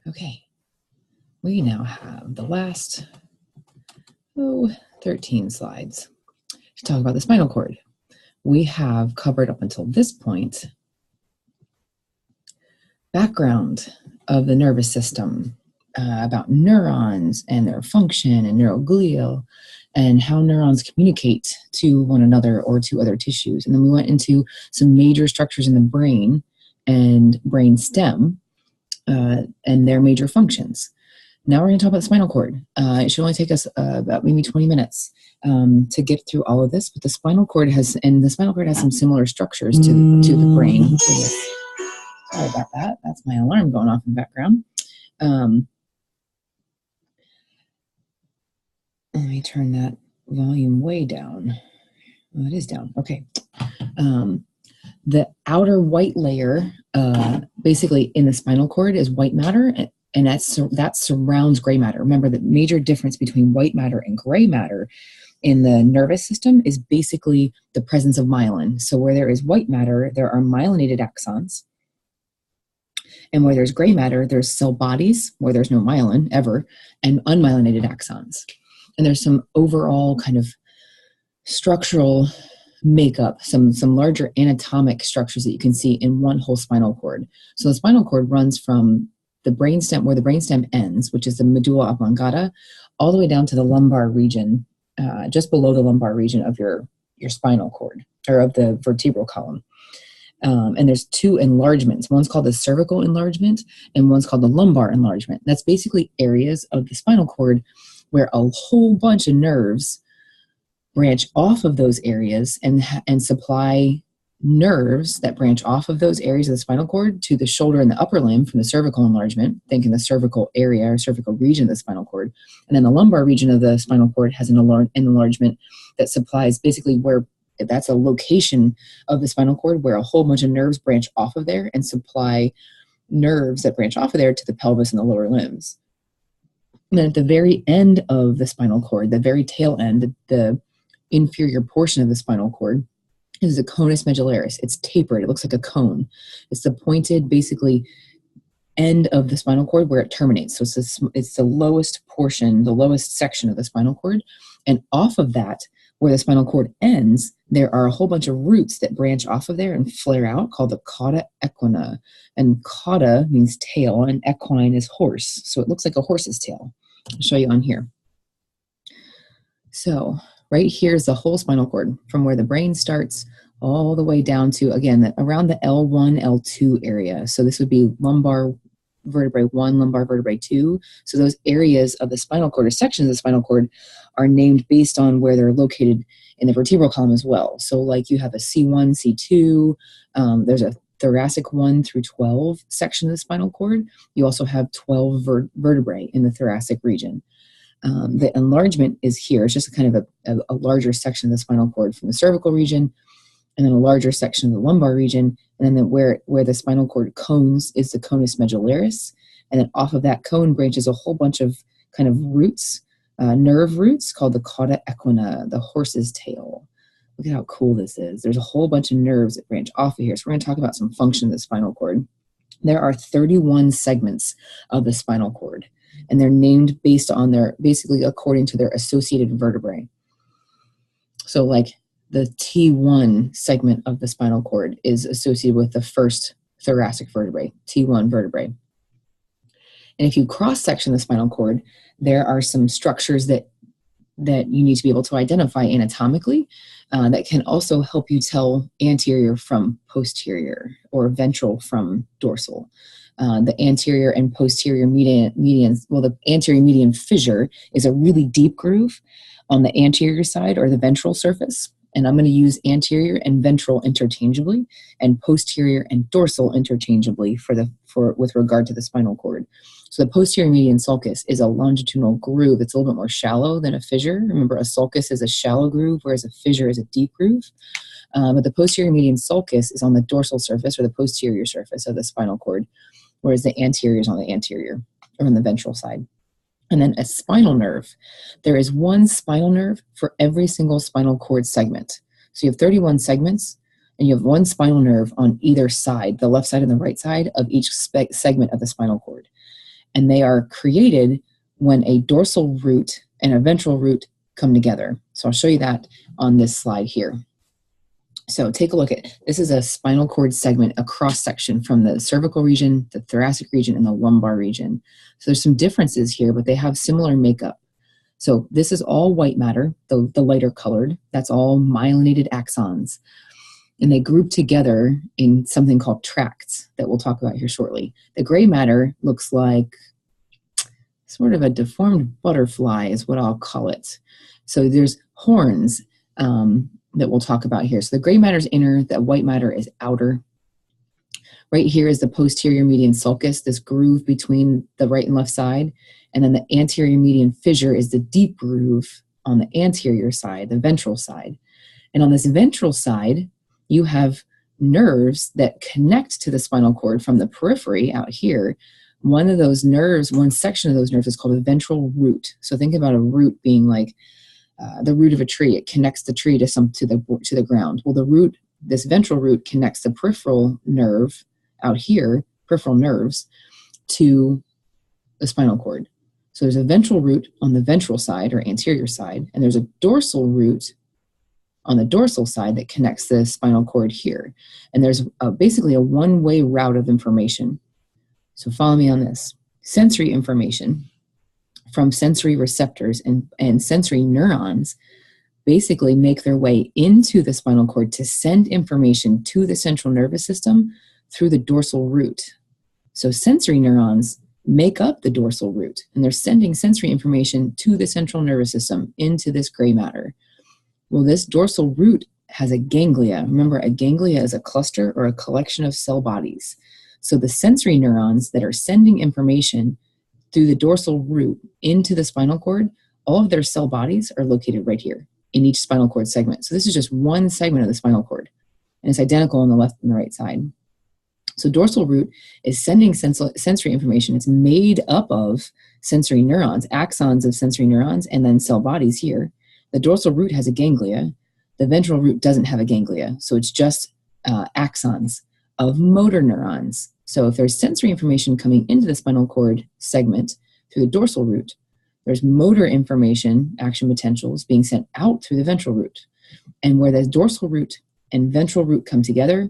Okay, we now have the last 13 slides to talk about the spinal cord. We have covered up until this point background of the nervous system, about neurons and their function and neuroglial and how neurons communicate to one another or to other tissues. And then we went into some major structures in the brain and brain stem and their major functions. Now we're going to talk about the spinal cord. It should only take us about maybe 20 minutes to get through all of this, but the spinal cord has some similar structures to the brain. Sorry about that. That's my alarm going off in the background. Let me turn that volume way down. Oh, it is down. Okay. The outer white layer, basically in the spinal cord, is white matter, and that surrounds gray matter. Remember, the major difference between white matter and gray matter in the nervous system is basically the presence of myelin. So where there is white matter, there are myelinated axons. And where there's gray matter, there's cell bodies where there's no myelin ever, and unmyelinated axons. And there's some overall kind of structural makeup, some larger anatomic structures that you can see in one whole spinal cord. So the spinal cord runs from the brainstem, where the brainstem ends, which is the medulla oblongata, all the way down to the lumbar region, just below the lumbar region of your spinal cord, or of the vertebral column. And there's two enlargements. One's called the cervical enlargement, and one's called the lumbar enlargement. That's basically areas of the spinal cord where a whole bunch of nerves branch off of those areas and supply nerves that branch off of those areas of the spinal cord to the shoulder and the upper limb from the cervical enlargement, think in the cervical area or cervical region of the spinal cord. And then the lumbar region of the spinal cord has an enlargement that supplies basically that's a location of the spinal cord where a whole bunch of nerves branch off of there and supply nerves that branch off of there to the pelvis and the lower limbs. And then at the very end of the spinal cord, the very tail end, the inferior portion of the spinal cord, is the conus medullaris. It's tapered. It looks like a cone. It's the pointed, basically, end of the spinal cord where it terminates. So it's the lowest portion, the lowest section of the spinal cord. And off of that, where the spinal cord ends, there are a whole bunch of roots that branch off of there and flare out, called the cauda equina. And cauda means tail, and equine is horse. So it looks like a horse's tail. I'll show you on here. So right here is the whole spinal cord, from where the brain starts all the way down to, again, around the L1, L2 area. So this would be lumbar vertebrae 1, lumbar vertebrae 2. So those areas of the spinal cord, or sections of the spinal cord, are named based on where they're located in the vertebral column as well. So like you have a C1, C2, there's a thoracic 1 through 12 section of the spinal cord. You also have 12 vertebrae in the thoracic region. The enlargement is here. It's just a kind of a larger section of the spinal cord from the cervical region, and then a larger section of the lumbar region, and then where the spinal cord cones is the conus medullaris, and then off of that cone branches a whole bunch of kind of roots, nerve roots, called the cauda equina, the horse's tail. Look at how cool this is. There's a whole bunch of nerves that branch off of here. So we're going to talk about some function of the spinal cord. There are 31 segments of the spinal cord, and they're named basically according to their associated vertebrae. So like the T1 segment of the spinal cord is associated with the first thoracic vertebrae, T1 vertebrae. And if you cross-section the spinal cord, there are some structures that you need to be able to identify anatomically that can also help you tell anterior from posterior, or ventral from dorsal. The anterior and posterior the anterior median fissure is a really deep groove on the anterior side, or the ventral surface. And I'm going to use anterior and ventral interchangeably, and posterior and dorsal interchangeably with regard to the spinal cord. So the posterior median sulcus is a longitudinal groove. It's a little bit more shallow than a fissure. Remember, a sulcus is a shallow groove, whereas a fissure is a deep groove. But the posterior median sulcus is on the dorsal surface, or the posterior surface of the spinal cord, whereas the anterior is on the anterior, or on the ventral side. And then a spinal nerve. There is one spinal nerve for every single spinal cord segment. So you have 31 segments, and you have one spinal nerve on either side, the left side and the right side of each segment of the spinal cord. and they are created when a dorsal root and a ventral root come together. So I'll show you that on this slide here. So take a look at, this is a spinal cord segment, a cross section from the cervical region, the thoracic region, and the lumbar region. So there's some differences here, but they have similar makeup. So this is all white matter, the lighter colored. That's all myelinated axons. And they group together in something called tracts that we'll talk about here shortly. The gray matter looks like sort of a deformed butterfly is what I'll call it. So there's horns that we'll talk about here. So the gray matter is inner, the white matter is outer. Right here is the posterior median sulcus, this groove between the right and left side. And then the anterior median fissure is the deep groove on the anterior side, the ventral side. And on this ventral side, you have nerves that connect to the spinal cord from the periphery out here. One of those nerves, one section of those nerves is called a ventral root. So think about a root being like the root of a tree. It connects the tree to the ground. Well, the root, this ventral root connects the peripheral nerve out here, peripheral nerves, to the spinal cord. So there's a ventral root on the ventral side or anterior side, and there's a dorsal root on the dorsal side that connects the spinal cord here. And there's basically a one-way route of information. So follow me on this. Sensory information from sensory receptors and sensory neurons basically make their way into the spinal cord to send information to the central nervous system through the dorsal root. So sensory neurons make up the dorsal root, and they're sending sensory information to the central nervous system into this gray matter. Well, this dorsal root has a ganglia. Remember, a ganglia is a cluster or a collection of cell bodies. So the sensory neurons that are sending information through the dorsal root into the spinal cord, all of their cell bodies are located right here in each spinal cord segment. So this is just one segment of the spinal cord, and it's identical on the left and the right side. So dorsal root is sending sensory information. It's made up of sensory neurons, axons of sensory neurons, and then cell bodies here. The dorsal root has a ganglia. The ventral root doesn't have a ganglia, so it's just axons of motor neurons. So if there's sensory information coming into the spinal cord segment through the dorsal root, there's motor information, action potentials, being sent out through the ventral root. And where the dorsal root and ventral root come together,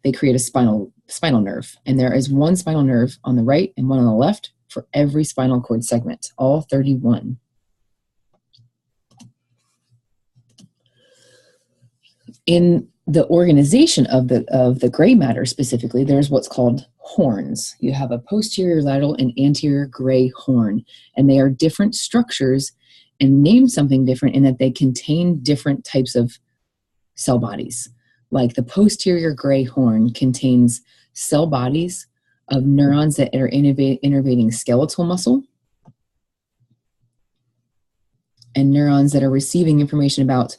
they create a spinal nerve. And there is one spinal nerve on the right and one on the left for every spinal cord segment, all 31. In the organization of the gray matter specifically, there's what's called horns. You have a posterior lateral and anterior gray horn, and they are different structures and named something different in that they contain different types of cell bodies. Like the posterior gray horn contains cell bodies of neurons that are innervating skeletal muscle and neurons that are receiving information about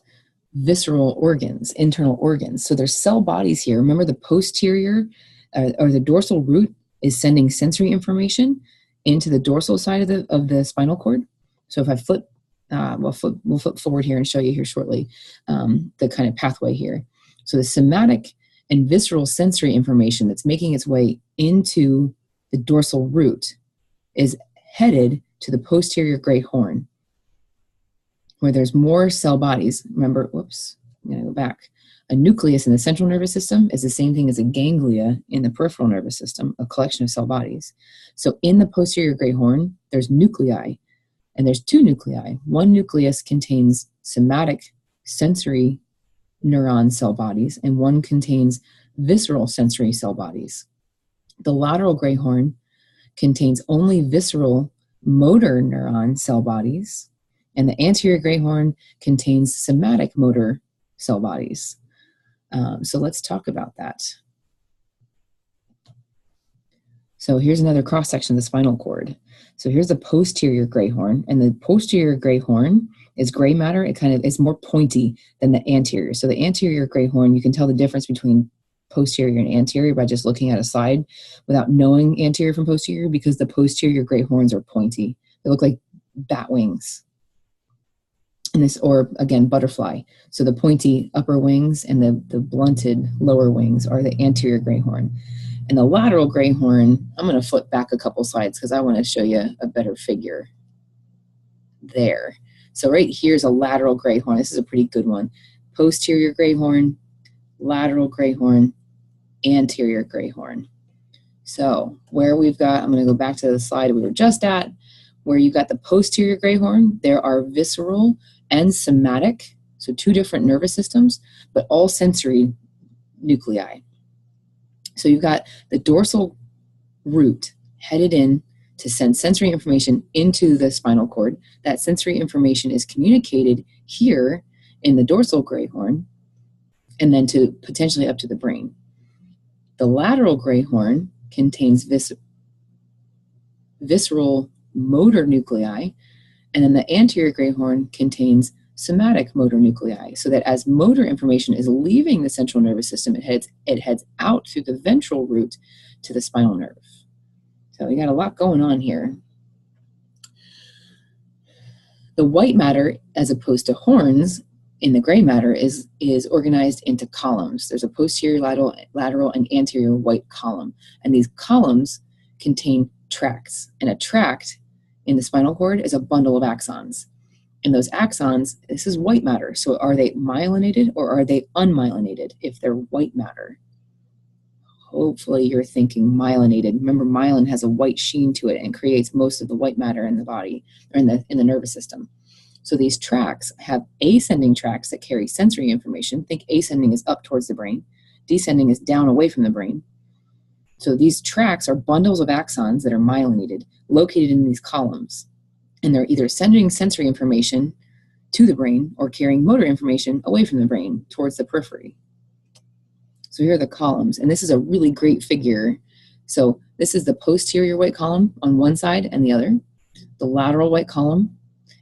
visceral organs, internal organs. So there's cell bodies here. Remember, the posterior or the dorsal root is sending sensory information into the dorsal side of the spinal cord. So if I flip, we'll flip forward here and show you here shortly the kind of pathway here. So the somatic and visceral sensory information that's making its way into the dorsal root is headed to the posterior gray horn, where there's more cell bodies. Remember, whoops, I'm gonna go back. A nucleus in the central nervous system is the same thing as a ganglia in the peripheral nervous system, a collection of cell bodies. So in the posterior gray horn, there's nuclei, and there's two nuclei. One nucleus contains somatic sensory neuron cell bodies, and one contains visceral sensory cell bodies. The lateral gray horn contains only visceral motor neuron cell bodies, and the anterior gray horn contains somatic motor cell bodies. So let's talk about that. So here's another cross-section of the spinal cord. So here's the posterior gray horn, and the posterior gray horn is gray matter. It's more pointy than the anterior. So the anterior gray horn, you can tell the difference between posterior and anterior by just looking at a slide without knowing anterior from posterior, because the posterior gray horns are pointy. They look like bat wings. And this, or again, butterfly. So the pointy upper wings and the blunted lower wings are the anterior gray horn. And the lateral gray horn, I'm going to flip back a couple slides because I want to show you a better figure there. So right here is a lateral gray horn. This is a pretty good one. Posterior gray horn, lateral gray horn, anterior gray horn. So where we've got, I'm going to go back to the slide we were just at, where you've got the posterior gray horn, there are visceral and somatic, so two different nervous systems, but all sensory nuclei. So you've got the dorsal root headed in to send sensory information into the spinal cord. That sensory information is communicated here in the dorsal gray horn and then to potentially up to the brain. The lateral gray horn contains visceral motor nuclei, and then the anterior gray horn contains somatic motor nuclei, so that as motor information is leaving the central nervous system, it heads out through the ventral root to the spinal nerve. So we got a lot going on here. The white matter, as opposed to horns in the gray matter, is organized into columns. There's a posterior, lateral, and anterior white column. And these columns contain tracts. And a tract in the spinal cord is a bundle of axons. And those axons, this is white matter. So are they myelinated or are they unmyelinated if they're white matter? Hopefully you're thinking myelinated. Remember, myelin has a white sheen to it and creates most of the white matter in the body, or in the nervous system. So these tracts have ascending tracts that carry sensory information. Think ascending is up towards the brain. Descending is down away from the brain. So these tracts are bundles of axons that are myelinated, located in these columns. And they're either sending sensory information to the brain or carrying motor information away from the brain towards the periphery. So here are the columns, and this is a really great figure. So this is the posterior white column on one side and the other, the lateral white column,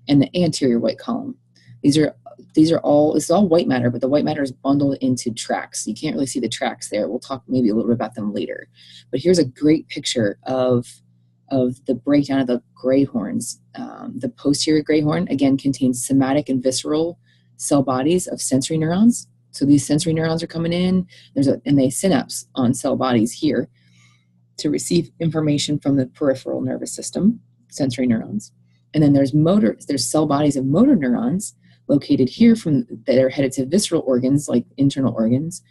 and the anterior white column. This is all white matter, but the white matter is bundled into tracts. You can't really see the tracts there. We'll talk maybe a little bit about them later. But here's a great picture of the breakdown of the gray horns. The posterior gray horn, again, contains somatic and visceral cell bodies of sensory neurons. So these sensory neurons are coming in, and they synapse on cell bodies here to receive information from the peripheral nervous system, sensory neurons. And then there's cell bodies of motor neurons located here that are headed to visceral organs like internal organs,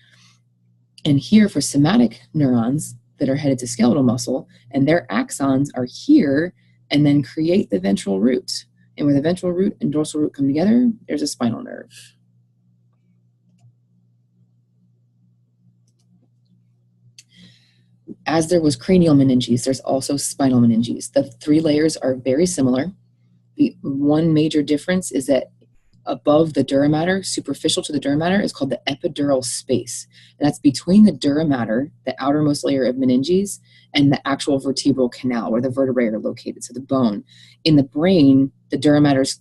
and here for somatic neurons that are headed to skeletal muscle, and their axons are here and then create the ventral root. And where the ventral root and dorsal root come together, there's a spinal nerve. As there was cranial meninges, there's also spinal meninges. The three layers are very similar. The one major difference is that above the dura mater, superficial to the dura mater, is called the epidural space. And that's between the dura mater, the outermost layer of meninges, and the actual vertebral canal where the vertebrae are located, so the bone. In the brain, the dura mater is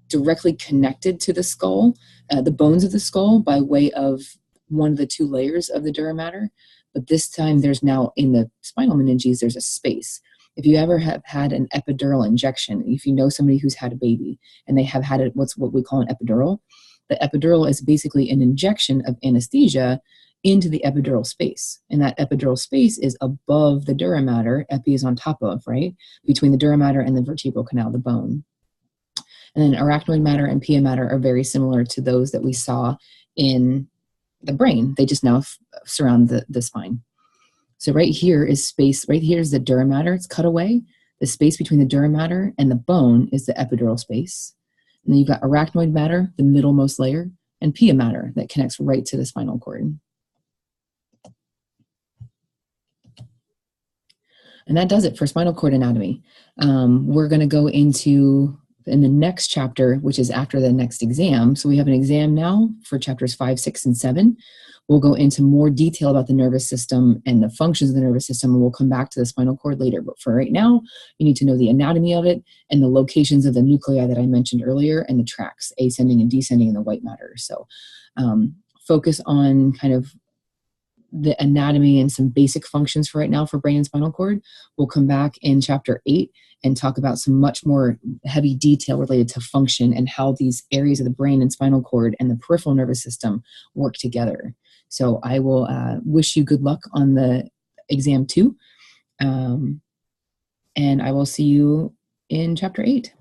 directly connected to the skull, the bones of the skull, by way of one of the two layers of the dura mater. But this time there's now, in the spinal meninges, there's a space. If you ever have had an epidural injection, if you know somebody who's had a baby and they have had what we call an epidural, the epidural is basically an injection of anesthesia into the epidural space. And that epidural space is above the dura mater, epi is on top of, right? Between the dura mater and the vertebral canal, the bone. And then arachnoid matter and pia matter are very similar to those that we saw in the brain. They just now surround the spine. So right here is space, right here is the dura mater, it's cut away. The space between the dura mater and the bone is the epidural space. And then you've got arachnoid matter, the middlemost layer, and pia mater that connects right to the spinal cord. And that does it for spinal cord anatomy. We're going to go into, in the next chapter, which is after the next exam. So we have an exam now for chapters 5, 6, and 7. We'll go into more detail about the nervous system and the functions of the nervous system, and we'll come back to the spinal cord later. But for right now, you need to know the anatomy of it and the locations of the nuclei that I mentioned earlier and the tracts, ascending and descending in the white matter. So focus on kind of the anatomy and some basic functions for right now for brain and spinal cord. We'll come back in chapter 8 and talk about some much more heavy detail related to function and how these areas of the brain and spinal cord and the peripheral nervous system work together. So I will wish you good luck on the exam 2. And I will see you in chapter 8.